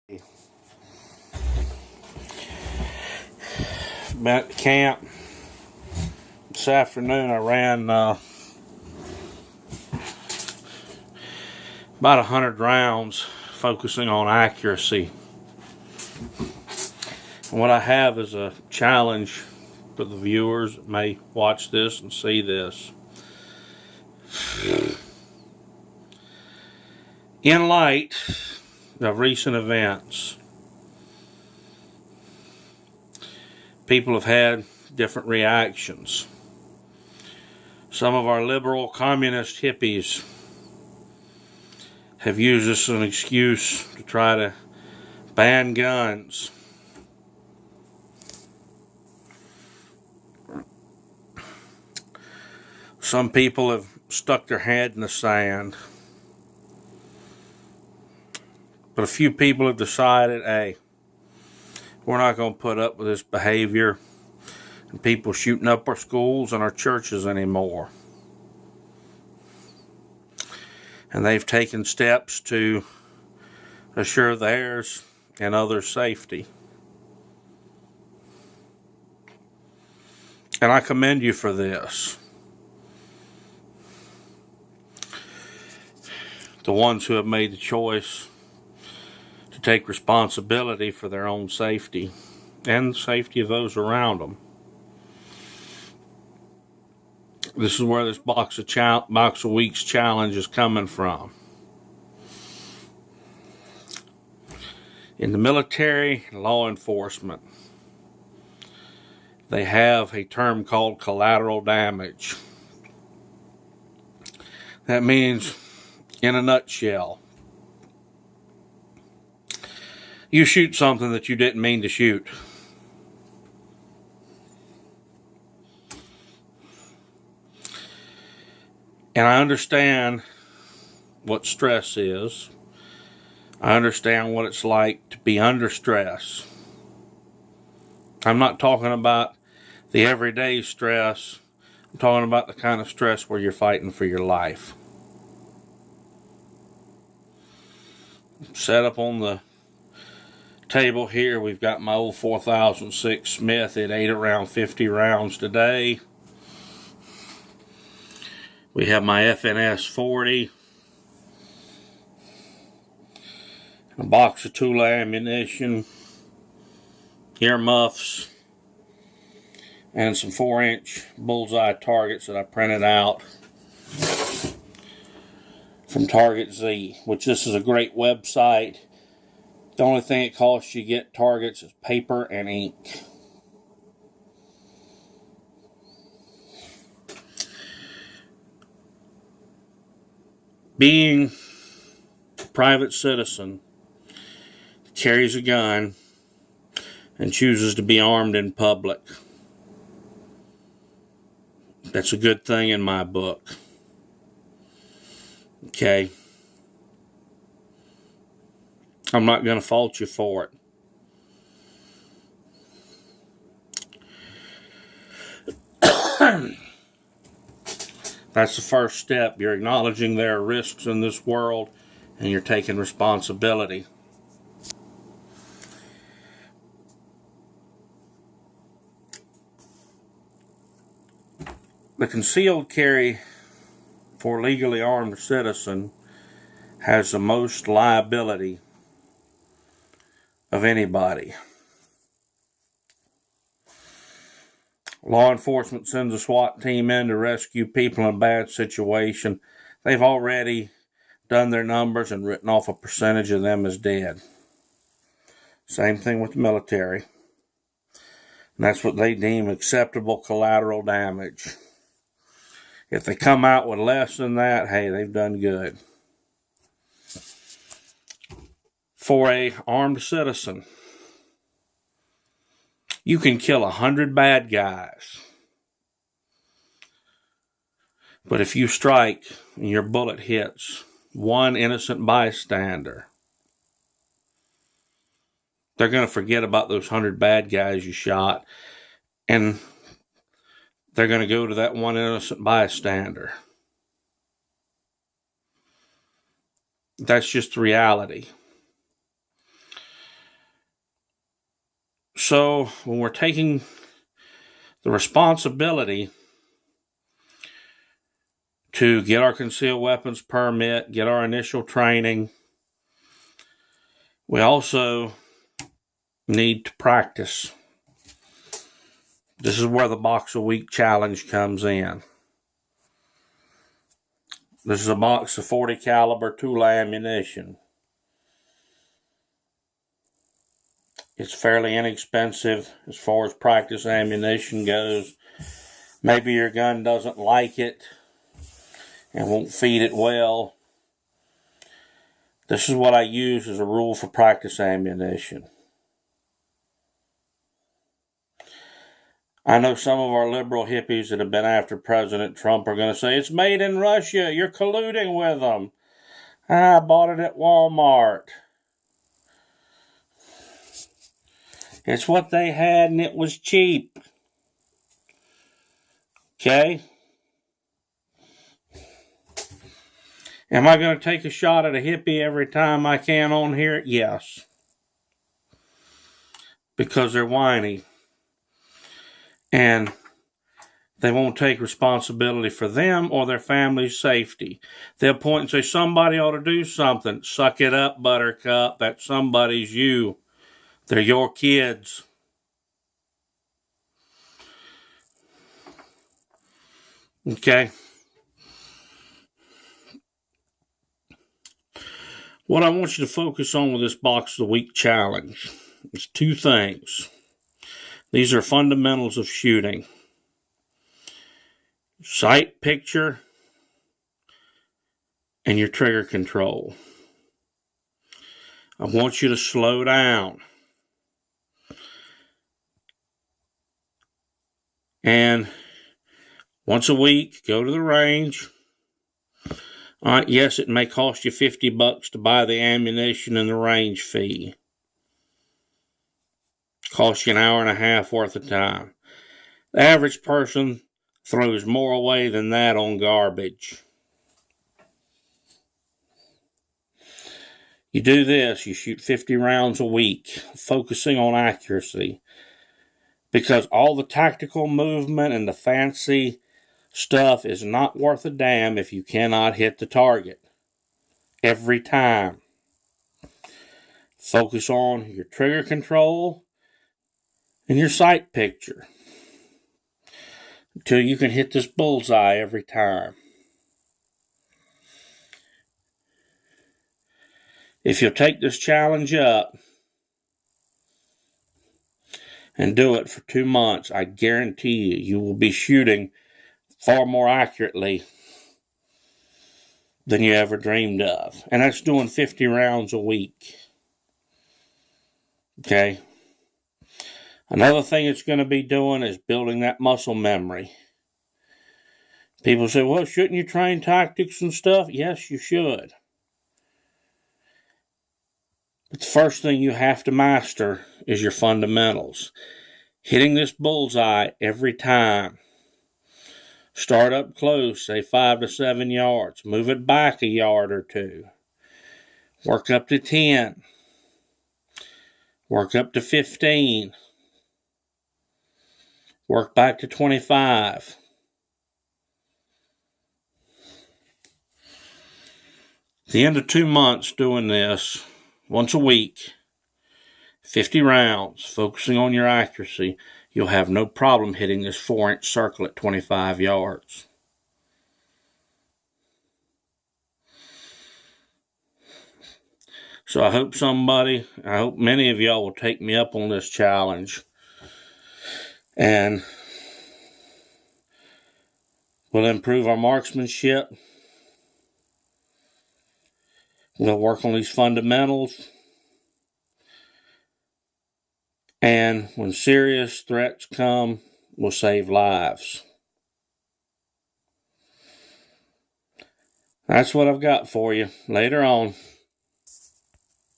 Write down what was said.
Been at the camp this afternoon. I ran about 100 rounds focusing on accuracy. And what I have is a challenge for the viewers that may watch this and see this. In light of recent events, people have had different reactions. Some of our liberal communist hippies have used this as an excuse to try to ban guns. Some people have stuck their head in the sand. But a few people have decided, hey, we're not going to put up with this behavior and people shooting up our schools and our churches anymore. And they've taken steps to assure theirs and others' safety. And I commend you for this. The ones who have made the choice to take responsibility for their own safety and the safety of those around them. This is where this box of weeks challenge is coming from. In the military and law enforcement, they have a term called collateral damage. That means, in a nutshell, you shoot something that you didn't mean to shoot. And I understand what stress is. I understand what it's like to be under stress. I'm not talking about the everyday stress. I'm talking about the kind of stress where you're fighting for your life. Set up on the table here, we've got my old 4006 Smith. It ate around 50 rounds today. We have my FNS 40, a box of tool ammunition, earmuffs, and some 4-inch bullseye targets that I printed out from Target Z, which this is a great website. The only thing it costs you to get targets is paper and ink. Being a private citizen carries a gun and chooses to be armed in public, that's a good thing in my book. Okay? I'm not going to fault you for it. That's the first step. You're acknowledging there are risks in this world and you're taking responsibility. The concealed carry for a legally armed citizen has the most liability of anybody. Law enforcement sends a SWAT team in to rescue people in a bad situation. They've already done their numbers and written off a percentage of them as dead. Same thing with the military. And that's what they deem acceptable collateral damage. If they come out with less than that, hey, they've done good. For an armed citizen, you can kill 100 bad guys. But if you strike and your bullet hits one innocent bystander, they're going to forget about those 100 bad guys you shot, and they're going to go to that one innocent bystander. That's just the reality. So when we're taking the responsibility to get our concealed weapons permit, get our initial training, we also need to practice. This is where the box a week challenge comes in. This is a box of 40 caliber tool ammunition. It's fairly inexpensive as far as practice ammunition goes. Maybe your gun doesn't like it and won't feed it well. This is what I use as a rule for practice ammunition. I know some of our liberal hippies that have been after President Trump are going to say, it's made in Russia, you're colluding with them. I bought it at Walmart. It's what they had and it was cheap. Okay? Am I going to take a shot at a hippie every time I can on here? Yes. Because they're whiny. And they won't take responsibility for them or their family's safety. They'll point and say, somebody ought to do something. Suck it up, buttercup. That somebody's you. They're your kids. Okay? What I want you to focus on with this Box of the Week challenge is two things. These are fundamentals of shooting. Sight picture and your trigger control. I want you to slow down. And once a week, go to the range. Yes, it may cost you $50 to buy the ammunition and the range fee. Costs you an hour and a half worth of time. The average person throws more away than that on garbage. You do this, you shoot 50 rounds a week, focusing on accuracy. Because all the tactical movement and the fancy stuff is not worth a damn if you cannot hit the target. Every time. Focus on your trigger control and your sight picture until you can hit this bullseye every time. If you'll take this challenge up and do it for 2 months, I guarantee you will be shooting far more accurately than you ever dreamed of. And that's doing 50 rounds a week. Okay? Another thing it's going to be doing is building that muscle memory. People say, well, shouldn't you train tactics and stuff? Yes, you should. But the first thing you have to master is your fundamentals. Hitting this bullseye every time. Start up close, say 5 to 7 yards. Move it back a yard or two. Work up to 10. Work up to 15. Work back to 25. At the end of 2 months doing this, once a week, 50 rounds, focusing on your accuracy, you'll have no problem hitting this 4-inch circle at 25 yards. So I hope many of y'all will take me up on this challenge. And we'll improve our marksmanship. We'll work on these fundamentals. And when serious threats come, we'll save lives. That's what I've got for you. Later on.